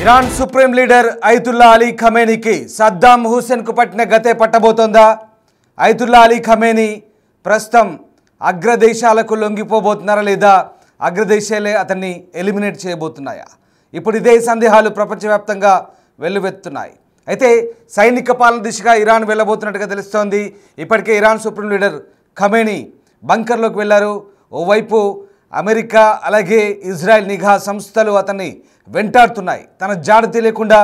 Iran supreme leader Ayatollah Ali ఖమేనీకి Saddam హుస్సేన్కు పట్టిన గతే పట్టబోతోందా? ఐతుల్లా అలీ ఖమేనీ ప్రస్తుతం అగ్రదేశాలకు లొంగిపోబోతున్నారా లేదా అగ్రదేశాలే అతన్ని ఎలిమినేట్ చేయబోతున్నాయా? ఇప్పుడు ఇదే సందేహాలు ప్రపంచవ్యాప్తంగా వెల్లువెత్తుతున్నాయి. అయితే సైనిక పాలన దిశగా ఇరాన్ వెళ్ళబోతున్నట్టుగా తెలుస్తోంది. ఇప్పటికే ఇరాన్ సుప్రీం లీడర్ ఖమేనీ బంకర్లోకి వెళ్లారు. ఓవైపు అమెరికా అలాగే ఇజ్రాయెల్ నిఘా సంస్థలు అతన్ని వెంటాడుతున్నాయి. తన జాడ తెలియకుండా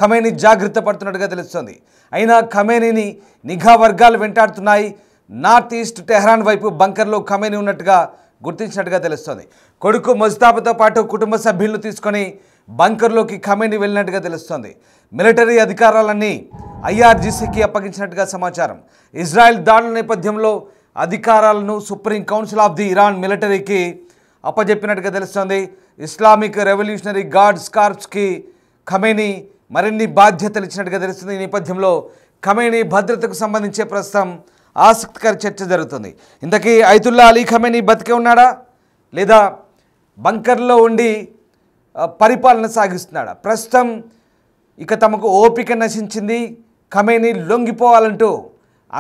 ఖమేనీ జాగ్రత్త పడుతున్నట్టుగా తెలుస్తోంది. అయినా ఖమేనీని నిఘా వర్గాలు వెంటాడుతున్నాయి. నార్త్ ఈస్ట్ టెహ్రాన్ వైపు బంకర్లో ఖమేనీ ఉన్నట్టుగా గుర్తించినట్టుగా తెలుస్తోంది. కొడుకు ముజ్తాబాతో పాటు కుటుంబ సభ్యులను తీసుకొని బంకర్లోకి ఖమేనీ వెళ్ళినట్టుగా తెలుస్తోంది. మిలిటరీ అధికారాలన్నీ ఐఆర్జీసీకి అప్పగించినట్టుగా సమాచారం. ఇజ్రాయెల్ దాడుల నేపథ్యంలో అధికారాలను supreme council of the Iran మిలిటరీకి అప్పజెప్పినట్టుగా తెలుస్తోంది. ఇస్లామిక్ రెవల్యూషనరీ గార్డ్స్ కార్ప్స్కి ఖమేనీ మరిన్ని బాధ్యతలు ఇచ్చినట్టుగా తెలుస్తుంది. ఈ నేపథ్యంలో ఖమేనీ భద్రతకు సంబంధించే ప్రస్తుతం ఆసక్తికర చర్చ జరుగుతుంది. ఇంతకీ ఐతుల్లా అలీ ఖమేనీ బతికే ఉన్నాడా లేదా బంకర్లో ఉండి పరిపాలన సాగిస్తున్నాడా? ప్రస్తుతం ఇక తమకు ఓపిక నశించింది, ఖమేనీ లొంగిపోవాలంటూ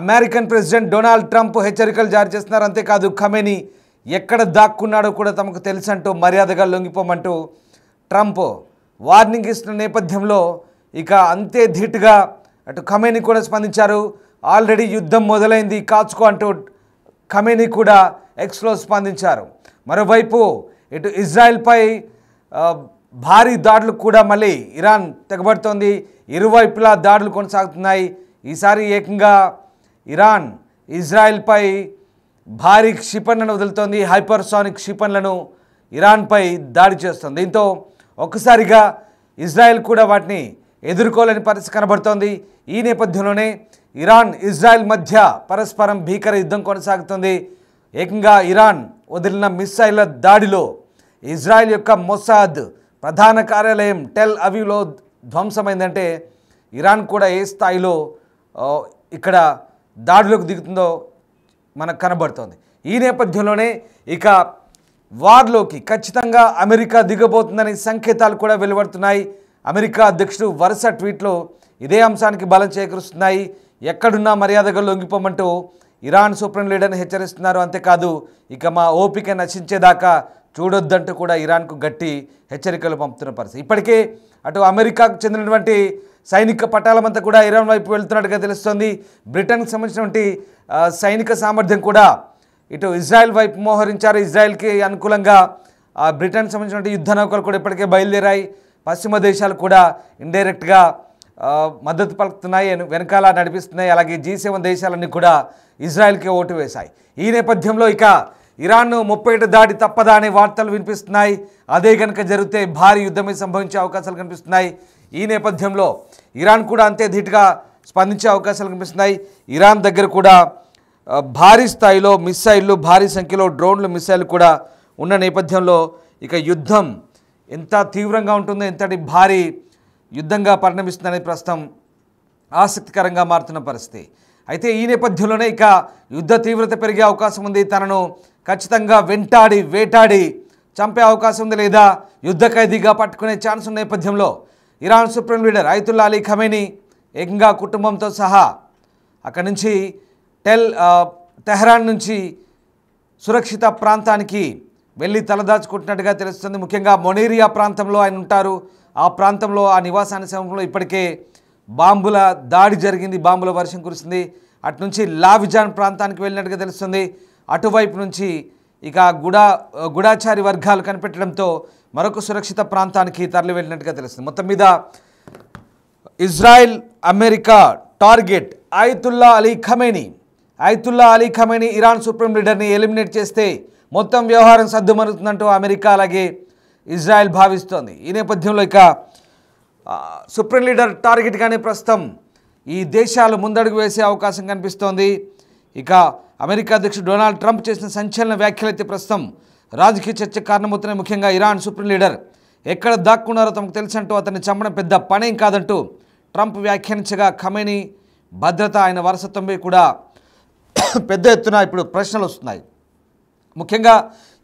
అమెరికన్ ప్రెసిడెంట్ డొనాల్డ్ ట్రంప్ హెచ్చరికలు జారీ చేస్తున్నారు. అంతేకాదు ఖమేనీ ఎక్కడ దాక్కున్నాడో కూడా తమకు తెలుసంటూ మర్యాదగా లొంగిపోమంటూ ట్రంప్ వార్నింగ్ ఇస్తున్న నేపథ్యంలో ఇక అంతే ధీటుగా అటు ఖమేనీ కూడా స్పందించారు. ఆల్రెడీ యుద్ధం మొదలైంది, కాచుకో అంటూ ఖమేనీ కూడా ఎక్స్లో స్పందించారు. మరోవైపు ఇటు ఇజ్రాయెల్పై భారీ దాడులు కూడా మళ్ళీ ఇరాన్ తెగబడుతోంది. ఇరువైపులా దాడులు కొనసాగుతున్నాయి. ఈసారి ఏకంగా ఇరాన్ ఇజ్రాయెల్పై భారీ క్షిపణులను వదులుతోంది. హైపర్సానిక్ క్షిపణులను ఇరాన్పై దాడి చేస్తుంది. దీంతో ఒక్కసారిగా ఇజ్రాయెల్ కూడా వాటిని ఎదుర్కోలేని పరిస్థితి కనబడుతోంది. ఈ నేపథ్యంలోనే ఇరాన్ ఇజ్రాయెల్ మధ్య పరస్పరం భీకర యుద్ధం కొనసాగుతుంది. ఏకంగా ఇరాన్ వదిలిన మిస్సైళ్ల దాడిలో ఇజ్రాయెల్ యొక్క మొసాద్ ప్రధాన కార్యాలయం టెల్ అవీవ్లో ధ్వంసమైందంటే ఇరాన్ కూడా ఏ స్థాయిలో ఇక్కడ దాడులకు దిగుతుందో మనకు కనబడుతోంది. ఈ నేపథ్యంలోనే ఇక వార్లోకి ఖచ్చితంగా అమెరికా దిగబోతుందని సంకేతాలు కూడా వెలువడుతున్నాయి. అమెరికా అధ్యక్షుడు వరుస ట్వీట్లో ఇదే అంశానికి బలం చేకూరుస్తున్నాయి. ఎక్కడున్నా మర్యాదగా లొంగిపోమంటూ ఇరాన్ సుప్రీం లీడర్ని హెచ్చరిస్తున్నారు. అంతేకాదు ఇక మా ఓపిక నశించేదాకా చూడొద్దంటూ కూడా ఇరాన్కు గట్టి హెచ్చరికలు పంపుతున్న పరిస్థితి. ఇప్పటికే అటు అమెరికాకు చెందినటువంటి సైనిక పటాలమంతా కూడా ఇరాన్ వైపు వెళ్తున్నట్టుగా తెలుస్తోంది. బ్రిటన్కి సంబంధించినటువంటి సైనిక సామర్థ్యం కూడా ఇటు ఇజ్రాయెల్ వైపు మోహరించారు. ఇజ్రాయెల్కి అనుకూలంగా బ్రిటన్కి సంబంధించినటువంటి యుద్ధ నౌకలు కూడా ఇప్పటికే బయలుదేరాయి. పశ్చిమ దేశాలు కూడా ఇండైరెక్ట్గా మద్దతు పలుకుతున్నాయి, వెనకాల నడిపిస్తున్నాయి. అలాగే G7 దేశాలన్నీ కూడా ఇజ్రాయెల్కి ఓటు వేశాయి. ఈ నేపథ్యంలో ఇక ఇరాన్ 37 దాడి తప్పదా అనే వార్తలు వినిపిస్తున్నాయి. అదే కనుక జరిగితే భారీ యుద్ధమే సంభవించే అవకాశాలు కనిపిస్తున్నాయి. ఈ నేపథ్యంలో ఇరాన్ కూడా అంతే ధీటుగా స్పందించే అవకాశాలు కనిపిస్తున్నాయి. ఇరాన్ దగ్గర కూడా భారీ స్థాయిలో మిస్సైళ్ళు, భారీ సంఖ్యలో డ్రోన్లు, మిస్సైళ్ళు కూడా ఉన్న నేపథ్యంలో ఇక యుద్ధం ఎంత తీవ్రంగా ఉంటుందో, ఎంతటి భారీ యుద్ధంగా పరిణమిస్తుందనే ప్రస్తుతం ఆసక్తికరంగా మారుతున్న పరిస్థితి. అయితే ఈ నేపథ్యంలోనే ఇక యుద్ధ తీవ్రత పెరిగే అవకాశం ఉంది. తనను ఖచ్చితంగా వెంటాడి వేటాడి చంపే అవకాశం ఉంది, లేదా యుద్ధ ఖైదీగా పట్టుకునే ఛాన్స్ ఉన్న నేపథ్యంలో Iran supreme leader Ayatollah Ali Khamenei ఏకంగా కుటుంబంతో సహా అక్కడి నుంచి టెహ్రాన్ నుంచి సురక్షిత ప్రాంతానికి వెళ్ళి తలదాచుకుంటున్నట్టుగా తెలుస్తుంది. ముఖ్యంగా మొనేరియా ప్రాంతంలో ఆయన ఉంటారు. ఆ ప్రాంతంలో ఆ నివాసాన్ని సమయంలో ఇప్పటికే బాంబుల దాడి జరిగింది, బాంబుల వర్షం కురిసింది. అటు నుంచి లావిజాన్ ప్రాంతానికి వెళ్ళినట్టుగా తెలుస్తుంది. అటువైపు నుంచి ఇక గూఢాచారి వర్గాలు కనిపెట్టడంతో మరొక సురక్షిత ప్రాంతానికి తరలి వెళ్ళినట్టుగా తెలుస్తుంది. మొత్తం మీద Israel America target Ayatollah Ali Khamenei. Ayatollah Ali Khamenei Iran supreme లీడర్ని ఎలిమినేట్ చేస్తే మొత్తం వ్యవహారం సద్దుమరుగుతుందంటూ అమెరికా అలాగే ఇజ్రాయెల్ భావిస్తోంది. ఈ నేపథ్యంలో ఇక సుప్రీం లీడర్ టార్గెట్గానే ప్రస్తుతం ఈ దేశాలు ముందడుగు వేసే అవకాశం కనిపిస్తోంది. ఇక అమెరికా అధ్యక్షుడు డొనాల్డ్ ట్రంప్ చేసిన సంచలన వ్యాఖ్యలు అయితే ప్రస్తుతం రాజకీయ చర్చకు కారణమవుతున్నాయి. ముఖ్యంగా ఇరాన్ సుప్రీం లీడర్ ఎక్కడ దాక్కున్నారో తమకు తెలుసంటూ అతన్ని చంపడం పెద్ద పనేం కాదంటూ ట్రంప్ వ్యాఖ్యానించగా ఖమేనీ భద్రత, ఆయన వారసత్వంపై కూడా పెద్ద ఎత్తున ఇప్పుడు ప్రశ్నలు వస్తున్నాయి. ముఖ్యంగా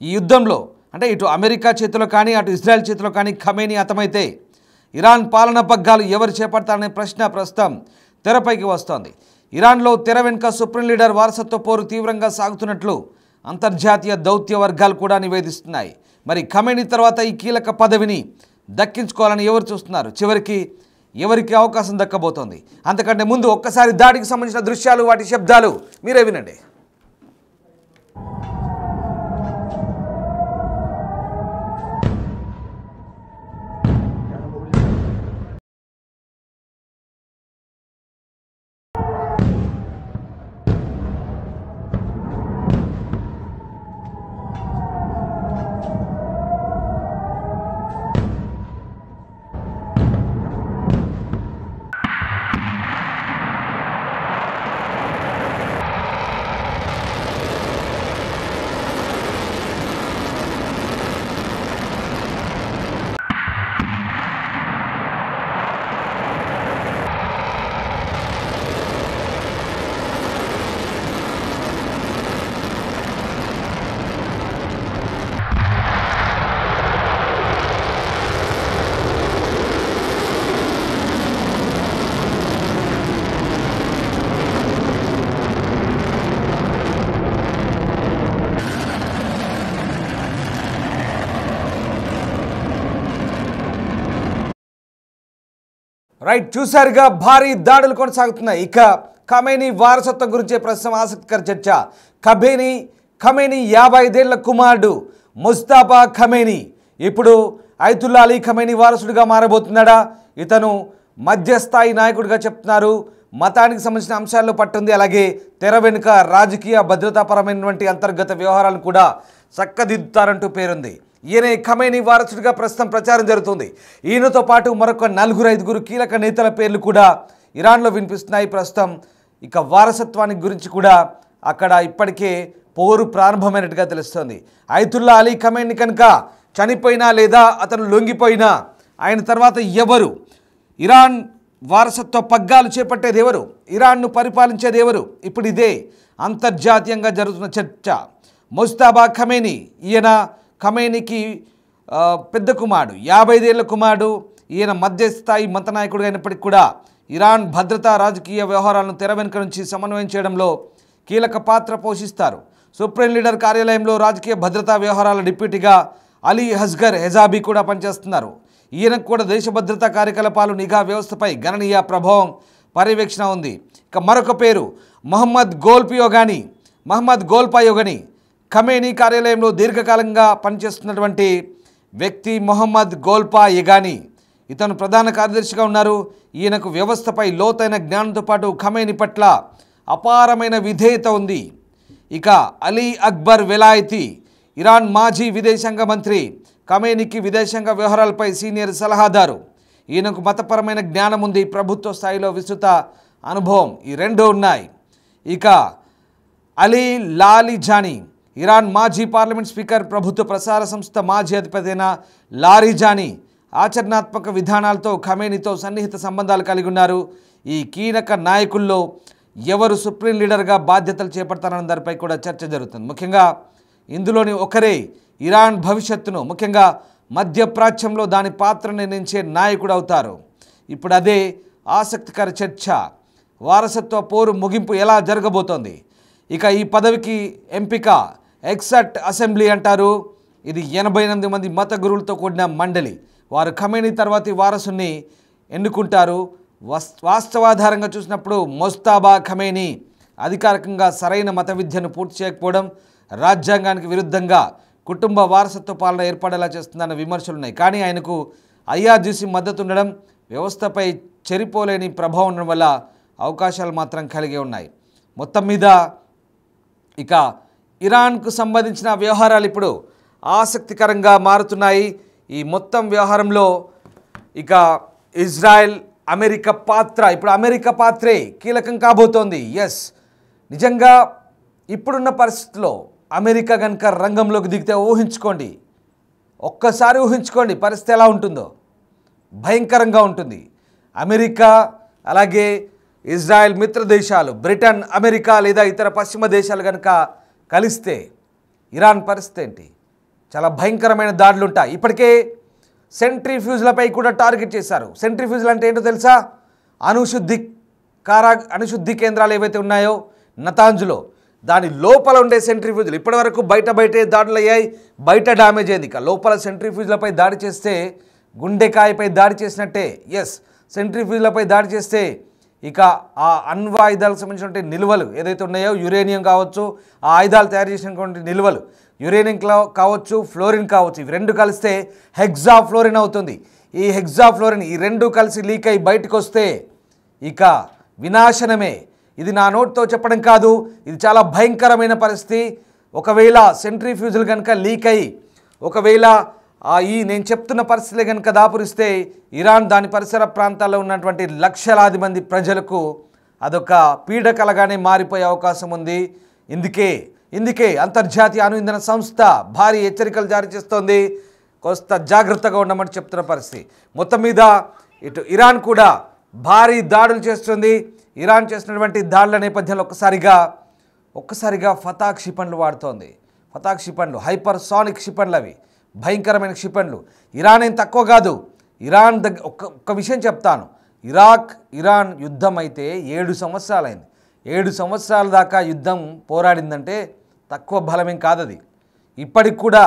ఈ యుద్ధంలో అంటే ఇటు అమెరికా చేతిలో కానీ అటు ఇజ్రాయెల్ చేతిలో కానీ ఖమేనీ హతమైతే ఇరాన్ పాలనా పగ్గాలు ఎవరు చేపడతారనే ప్రశ్న ప్రస్తుతం తెరపైకి వస్తోంది. ఇరాన్లో తెర వెనుక సుప్రీం లీడర్ వారసత్వ పోరు తీవ్రంగా సాగుతున్నట్లు అంతర్జాతీయ దౌత్య వర్గాలు కూడా నివేదిస్తున్నాయి. మరి ఖమేనీ తర్వాత ఈ కీలక పదవిని దక్కించుకోవాలని ఎవరు చూస్తున్నారు? చివరికి ఎవరికి అవకాశం దక్కబోతోంది? అంతకంటే ముందు ఒక్కసారి దాడికి సంబంధించిన దృశ్యాలు, వాటి శబ్దాలు మీరే వినండి. రైట్, చూసారుగా భారీ దాడులు కొనసాగుతున్నాయి. ఇక ఖమేనీ వారసత్వం గురించే ప్రస్తుతం ఆసక్తికర చర్చ. ఖమేనీ 55 ఏళ్ల కుమారుడు ముస్తాఫా ఖమేనీ ఇప్పుడు అయతుల్లా అలీ ఖమేనీ వారసుడిగా మారబోతున్నాడా? ఇతను మధ్యస్థాయి నాయకుడిగా చెప్తున్నారు. మతానికి సంబంధించిన అంశాల్లో పట్టుంది. అలాగే తెర వెనుక రాజకీయ భద్రతాపరమైనటువంటి అంతర్గత వ్యవహారాలను కూడా చక్కదిద్దుతారంటూ పేరుంది. ఈయనే ఖమేనీ వారసుడిగా ప్రస్తుతం ప్రచారం జరుగుతుంది. ఈయనతో పాటు మరొక 4-5 కీలక నేతల పేర్లు కూడా ఇరాన్లో వినిపిస్తున్నాయి ప్రస్తుతం. ఇక వారసత్వానికి గురించి కూడా అక్కడ ఇప్పటికే పోరు ప్రారంభమైనట్టుగా తెలుస్తోంది. అయతుల్లా అలీ ఖమేనీ కనుక చనిపోయినా లేదా అతను లొంగిపోయినా ఆయన తర్వాత ఎవరు ఇరాన్ వారసత్వ పగ్గాలు చేపట్టేది ఎవరు? ఇరాన్ను పరిపాలించేది ఎవరు? ఇప్పుడు ఇదే అంతర్జాతీయంగా జరుగుతున్న చర్చ. ముస్తాఫా ఖమేనీ, ఈయన ఖమేనీకి పెద్ద కుమారుడు, 55 ఏళ్ల కుమారుడు. ఈయన మధ్యస్థాయి మత నాయకుడు అయినప్పటికీ కూడా ఇరాన్ భద్రతా రాజకీయ వ్యవహారాలను తెర వెనుక నుంచి సమన్వయం చేయడంలో కీలక పాత్ర పోషిస్తారు. సుప్రీం లీడర్ కార్యాలయంలో రాజకీయ భద్రతా వ్యవహారాల డిప్యూటీగా అలీ అస్గర్ హెజాబీ కూడా పనిచేస్తున్నారు. ఈయనకు కూడా దేశ భద్రతా కార్యకలాపాలు, నిఘా వ్యవస్థపై గణనీయ ప్రభావం, పర్యవేక్షణ ఉంది. ఇక మరొక పేరు మహమ్మద్ గోల్పాయోగని. ఖమేనీ కార్యాలయంలో దీర్ఘకాలంగా పనిచేస్తున్నటువంటి వ్యక్తి మొహమ్మద్ గోల్పాయగాని. ఇతను ప్రధాన కార్యదర్శిగా ఉన్నారు. ఈయనకు వ్యవస్థపై లోతైన జ్ఞానంతో పాటు ఖమేనీ పట్ల అపారమైన విధేయత ఉంది. ఇక అలీ అక్బర్ వెలాయతీ, ఇరాన్ మాజీ విదేశాంగ మంత్రి, ఖమేనీకి విదేశాంగ వ్యవహారాలపై సీనియర్ సలహాదారు. ఈయనకు మతపరమైన జ్ఞానం ఉంది, ప్రభుత్వ స్థాయిలో విస్తృత అనుభవం, ఈ రెండు ఉన్నాయి. ఇక అలీ లారిజానీ, ఇరాన్ మాజీ పార్లమెంట్ స్పీకర్, ప్రభుత్వ ప్రసార సంస్థ మాజీ అధిపతి అయిన లారిజానీ ఆచరణాత్మక విధానాలతో ఖమేనీతో సన్నిహిత సంబంధాలు కలిగి ఉన్నారు. ఈ కీలక నాయకుల్లో ఎవరు సుప్రీం లీడర్గా బాధ్యతలు చేపడతారన్న దానిపై కూడా చర్చ జరుగుతుంది. ముఖ్యంగా ఇందులోని ఒకరే ఇరాన్ భవిష్యత్తును, ముఖ్యంగా మధ్యప్రాచ్యంలో దాని పాత్ర నిర్ణయించే నాయకుడు అవుతారు. ఇప్పుడు అదే ఆసక్తికర చర్చ. వారసత్వ పోరు ముగింపు ఎలా జరగబోతోంది? ఇక ఈ పదవికి ఎంపిక ఎక్సట్ అసెంబ్లీ అంటారు. ఇది 88 మంది మత గురువులతో కూడిన మండలి. వారు ఖమేనీ తర్వాతి వారసుని ఎన్నుకుంటారు. వాస్తవాధారంగా చూసినప్పుడు ముస్తాఫా ఖమేనీ అధికారికంగా సరైన మత విద్యను పూర్తి చేయకపోవడం, రాజ్యాంగానికి విరుద్ధంగా కుటుంబ వారసత్వ పాలన ఏర్పడేలా చేస్తుందన్న విమర్శలు ఉన్నాయి. కానీ ఆయనకు IRGC మద్దతు ఉండడం, వ్యవస్థపై చెరిపోలేని ప్రభావం ఉండడం వల్ల అవకాశాలు మాత్రం కలిగి ఉన్నాయి. మొత్తం మీద ఇక ఇరాన్కు సంబంధించిన వ్యవహారాలు ఇప్పుడు ఆసక్తికరంగా మారుతున్నాయి. ఈ మొత్తం వ్యవహారంలో ఇక ఇజ్రాయెల్, అమెరికా పాత్ర, ఇప్పుడు అమెరికా పాత్రే కీలకం కాబోతోంది. ఎస్, నిజంగా ఇప్పుడున్న పరిస్థితుల్లో అమెరికా కనుక రంగంలోకి దిగితే ఒక్కసారి ఊహించుకోండి పరిస్థితి ఎలా ఉంటుందో. భయంకరంగా ఉంటుంది. అమెరికా అలాగే ఇజ్రాయెల్ మిత్ర దేశాలు, బ్రిటన్, అమెరికా లేదా ఇతర పశ్చిమ దేశాలు కనుక కలిస్తే ఇరాన్ పరిస్థితి ఏంటి? చాలా భయంకరమైన దాడులు ఉంటాయి. ఇప్పటికే సెంట్రిఫ్యూజ్లపై కూడా టార్గెట్ చేశారు. సెంట్రిఫ్యూజ్లు అంటే ఏంటో తెలుసా? అణుశుద్ధి కేంద్రాలు ఏవైతే ఉన్నాయో నతాంజ్లో, దాని లోపల ఉండే సెంట్రిఫ్యూజ్లు ఇప్పటివరకు బయటే దాడులు అయ్యాయి, బయట డ్యామేజ్ అయింది. ఇక లోపల సెంట్రిఫ్యూజ్లపై దాడి చేస్తే గుండెకాయపై దాడి చేసినట్టే. ఎస్, సెంట్రిఫ్యూజ్లపై దాడి చేస్తే ఇక ఆ అణ్వాయుధాలకు సంబంధించిన నిల్వలు ఏదైతే ఉన్నాయో, యురేనియం కావచ్చు, ఆ ఆయుధాలు తయారు చేసినటువంటి నిల్వలు యురేనియం కావచ్చు, ఫ్లోరిన్ కావచ్చు, ఇవి రెండు కలిస్తే హెక్సాఫ్లోరిన్ అవుతుంది. ఈ హెక్సాఫ్లోరిన్ ఈ రెండు కలిసి లీక్ అయి బయటకు వస్తే ఇక వినాశనమే. ఇది నా నోట్తో చెప్పడం కాదు, ఇది చాలా భయంకరమైన పరిస్థితి. ఒకవేళ సెంట్రిఫ్యూజులు కనుక లీక్ అయ్యి ఒకవేళ ఈ నేను చెప్తున్న పరిస్థితులే కనుక దాపురిస్తే ఇరాన్ దాని పరిసర ప్రాంతాల్లో ఉన్నటువంటి లక్షలాది మంది ప్రజలకు అదొక పీడకలగానే మారిపోయే అవకాశం ఉంది. ఇందుకే అంతర్జాతీయ అణు ఇంధన సంస్థ భారీ హెచ్చరికలు జారీ చేస్తోంది. కొంత జాగ్రత్తగా ఉండమని చెప్తున్న పరిస్థితి. మొత్తం మీద ఇటు ఇరాన్ కూడా భారీ దాడులు చేస్తుంది. ఇరాన్ చేసినటువంటి దాడుల నేపథ్యంలో ఒక్కసారిగా ఫతాక్ క్షిపణులు వాడుతోంది. ఫతాక్ క్షిపణులు హైపర్సానిక్ క్షిపణులు, అవి భయంకరమైన క్షిపణులు. ఇరాన్ ఏం తక్కువ కాదు. ఇరాన్ ఒక్క విషయం చెప్తాను, ఇరాన్ యుద్ధం అయితే 7 సంవత్సరాలైంది. 7 సంవత్సరాల దాకా యుద్ధం పోరాడిందంటే తక్కువ బలమేం కాదది. ఇప్పటికి కూడా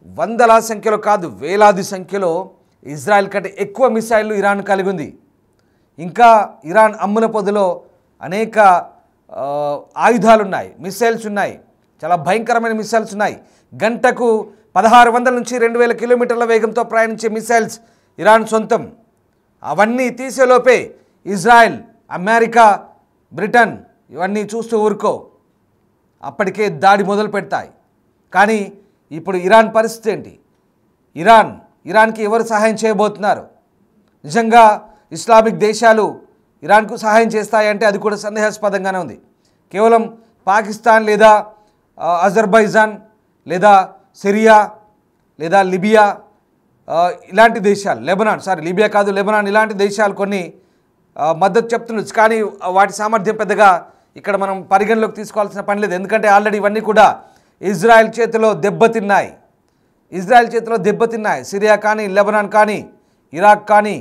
వందల సంఖ్యలో కాదు, వేలాది సంఖ్యలో ఇజ్రాయెల్ కంటే ఎక్కువ మిసైళ్ళు ఇరాన్ కలిగి ఉంది. ఇంకా ఇరాన్ అమ్ముల పొదిలో అనేక ఆయుధాలు ఉన్నాయి, మిసైల్స్ ఉన్నాయి, చాలా భయంకరమైన మిసైల్స్ ఉన్నాయి. గంటకు 1600 నుంచి 2000 కిలోమీటర్ల వేగంతో ప్రయాణించే మిసైల్స్ ఇరాన్ సొంతం. అవన్నీ తీసేలోపే ఇజ్రాయెల్, అమెరికా, బ్రిటన్ ఇవన్నీ చూస్తూ ఊరుకో, అప్పటికే దాడి మొదలు పెడతాయి. కానీ ఇప్పుడు ఇరాన్ పరిస్థితి ఏంటి? ఇరాన్కి ఎవరు సహాయం చేయబోతున్నారు? నిజంగా ఇస్లామిక్ దేశాలు ఇరాన్కు సహాయం చేస్తాయంటే అది కూడా సందేహాస్పదంగానే ఉంది. కేవలం పాకిస్తాన్ లేదా అజర్బైజాన్ లేదా సిరియా లేదా లిబియా ఇలాంటి దేశాలు, లిబియా కాదు, లెబనాన్ ఇలాంటి దేశాలు కొన్ని మద్దతు చెప్తుండొచ్చు. కానీ వాటి సామర్థ్యం పెద్దగా ఇక్కడ మనం పరిగణలోకి తీసుకోవాల్సిన పని లేదు. ఎందుకంటే ఆల్రెడీ ఇవన్నీ కూడా ఇజ్రాయెల్ చేతిలో దెబ్బతిన్నాయి. సిరియా కానీ, లెబనాన్ కానీ, ఇరాక్ కానీ,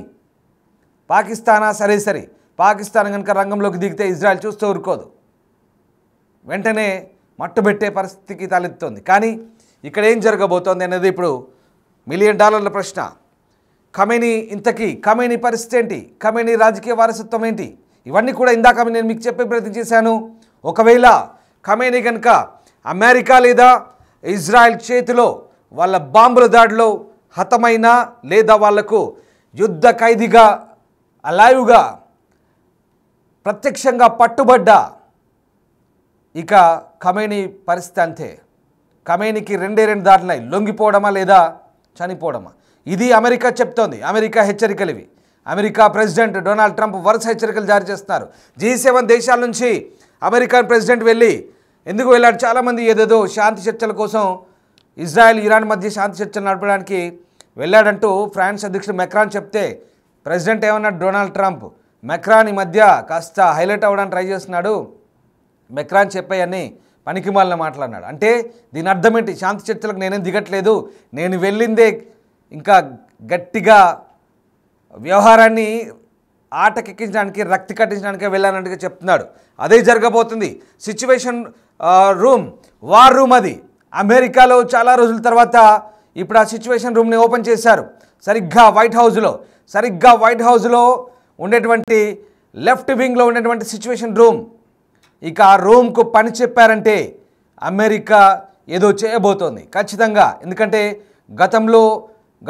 పాకిస్తానా సరే పాకిస్తాన్ కనుక రంగంలోకి దిగితే ఇజ్రాయెల్ చూస్తూ ఊరుకోదు, వెంటనే మట్టుబెట్టే పరిస్థితికి తలెత్తుంది. కానీ ఇక్కడ ఏం జరగబోతోంది అనేది ఇప్పుడు $1 మిలియన్ ప్రశ్న. ఖమేనీ పరిస్థితి ఏంటి? ఖమేనీ రాజకీయ వారసత్వం ఏంటి? ఇవన్నీ కూడా ఇందాక నేను మీకు చెప్పే ప్రయత్నం చేశాను. ఒకవేళ ఖమేనీ కనుక అమెరికా లేదా ఇజ్రాయెల్ చేతిలో వాళ్ళ బాంబుల దాడిలో హతమైనా లేదా వాళ్లకు యుద్ధ ఖైదీగా అలైవ్గా ప్రత్యక్షంగా పట్టుబడ్డా ఇక ఖమేనీ పరిస్థితి అంతే. ఖమేనీకి 2 దాడులున్నాయి, లొంగిపోవడమా లేదా చనిపోవడమా. ఇది అమెరికా చెప్తోంది. అమెరికా హెచ్చరికలు ఇవి. అమెరికా ప్రెసిడెంట్ డొనాల్డ్ ట్రంప్ వరుస హెచ్చరికలు జారీ చేస్తున్నారు. G7 దేశాల నుంచి అమెరికన్ ప్రెసిడెంట్ ఎందుకు వెళ్ళాడు? చాలామంది ఏదేదో శాంతి చర్చల కోసం ఇజ్రాయెల్ ఇరాన్ మధ్య శాంతి చర్చలు నడపడానికి వెళ్ళాడంటూ ఫ్రాన్స్ అధ్యక్షుడు మెక్రాన్ చెప్తే ప్రెసిడెంట్ ఏమన్నాడు? డొనాల్డ్ ట్రంప్ మెక్రాన్ ఈ మధ్య కాస్త హైలైట్ అవ్వడానికి ట్రై చేస్తున్నాడు, మెక్రాన్ చెప్పేయని పనికిమాలిన మాట్లాడినాడు. అంటే దీని అర్థం ఏంటి? శాంతి చర్చలకు నేనేం దిగట్లేదు, నేను వెళ్ళిందే ఇంకా గట్టిగా వ్యవహారాన్ని ఆటకెక్కించడానికి, రక్తి కట్టించడానికే వెళ్ళానంటుగా చెప్తున్నాడు. అదే జరగబోతుంది. సిచ్యువేషన్ రూమ్, వార్ రూమ్ అది అమెరికాలో చాలా రోజుల తర్వాత ఇప్పుడు ఆ సిచ్యువేషన్ రూమ్ని ఓపెన్ చేశారు. సరిగ్గా వైట్ హౌస్లో ఉండేటువంటి లెఫ్ట్ వింగ్లో ఉండేటువంటి సిచ్యువేషన్ రూమ్. ఇక ఆ రూమ్కు పని చెప్పారంటే అమెరికా ఏదో చేయబోతోంది ఖచ్చితంగా. ఎందుకంటే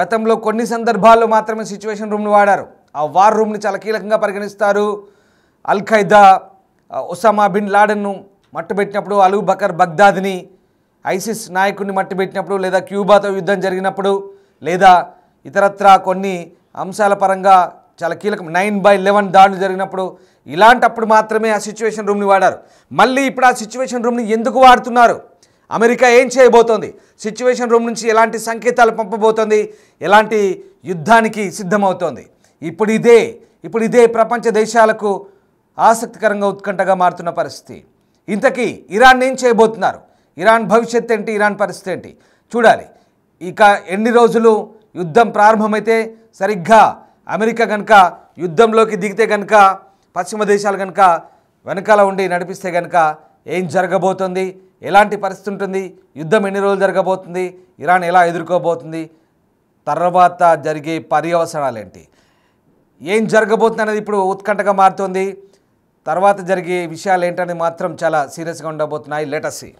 గతంలో కొన్ని సందర్భాల్లో మాత్రమే సిచ్యువేషన్ రూమ్ని వాడారు. ఆ వార్ రూమ్ని చాలా కీలకంగా పరిగణిస్తారు. అల్ ఖైదా ఒసామా బిన్ లాడెన్ను మట్టుబెట్టినప్పుడు, అలూ బకర్ బగ్దాద్ని, ఐసిస్ నాయకుడిని మట్టుబెట్టినప్పుడు, లేదా క్యూబాతో యుద్ధం జరిగినప్పుడు, లేదా ఇతరత్రా కొన్ని అంశాల పరంగా చాలా కీలకం 9/11 దాడులు జరిగినప్పుడు, ఇలాంటప్పుడు మాత్రమే ఆ సిచ్యువేషన్ రూమ్ని వాడారు. మళ్ళీ ఇప్పుడు ఆ సిచ్యువేషన్ రూమ్ని ఎందుకు వాడుతున్నారు? అమెరికా ఏం చేయబోతోంది? సిచ్యువేషన్ రూమ్ నుంచి ఎలాంటి సంకేతాలు పంపబోతోంది? ఎలాంటి యుద్ధానికి సిద్ధమవుతోంది? ఇప్పుడు ఇదే ప్రపంచ దేశాలకు ఆసక్తికరంగా ఉత్కంఠగా మారుతున్న పరిస్థితి. ఇంతకీ ఇరాన్ ఏం చేయబోతున్నారు? ఇరాన్ భవిష్యత్ ఏంటి? ఇరాన్ పరిస్థితి ఏంటి? చూడాలి. ఇక ఎన్ని రోజులు యుద్ధం ప్రారంభమైతే సరిగ్గా అమెరికా కనుక యుద్ధంలోకి దిగితే కనుక పశ్చిమ దేశాలు కనుక వెనకాల ఉండి నడిపిస్తే కనుక ఏం జరగబోతుంది, ఎలాంటి పరిస్థితి ఉంటుంది, యుద్ధం ఎన్ని రోజులు జరగబోతుంది, ఇరాన్ ఎలా ఎదుర్కోబోతుంది, తర్వాత జరిగే పర్యవసనాలు ఏంటి, ఏం జరగబోతుంది అనేది ఇప్పుడు ఉత్కంఠగా మారుతుంది. తర్వాత జరిగే విషయాలు ఏంటనేది మాత్రం చాలా సీరియస్గా ఉండబోతున్నాయి. Let us see.